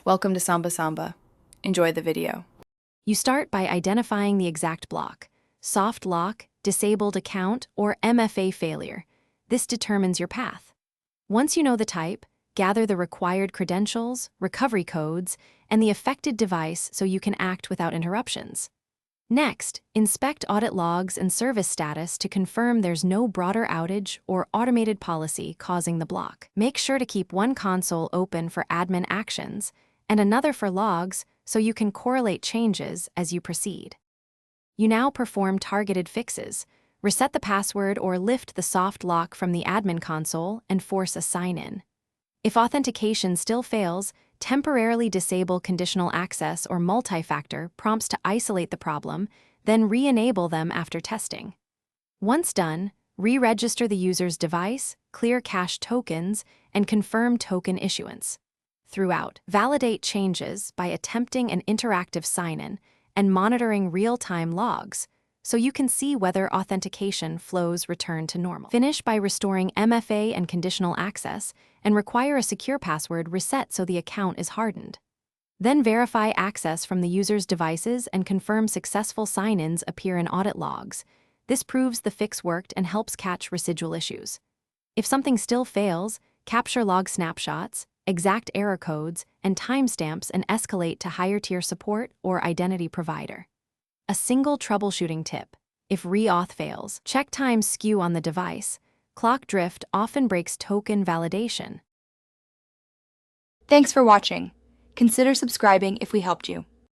Welcome to Samba Samba. Enjoy the video. You start by identifying the exact block: soft lock, disabled account, or MFA failure. This determines your path. Once you know the type, gather the required credentials, recovery codes, and the affected device so you can act without interruptions. Next, inspect audit logs and service status to confirm there's no broader outage or automated policy causing the block. Make sure to keep one console open for admin actions and another for logs so you can correlate changes as you proceed. You now perform targeted fixes. Reset the password or lift the soft lock from the admin console and force a sign-in. If authentication still fails, temporarily disable conditional access or multi-factor prompts to isolate the problem, then re-enable them after testing. Once done, re-register the user's device, clear cache tokens, and confirm token issuance. Throughout, validate changes by attempting an interactive sign-in and monitoring real-time logs so you can see whether authentication flows return to normal. Finish by restoring MFA and conditional access and require a secure password reset so the account is hardened. Then verify access from the user's devices and confirm successful sign-ins appear in audit logs. This proves the fix worked and helps catch residual issues. If something still fails, capture log snapshots, exact error codes, and timestamps and escalate to higher-tier support or identity provider. A single troubleshooting tip: if re-auth fails, check times skew on the device. Clock drift often breaks token validation. Thanks for watching. Consider subscribing if we helped you.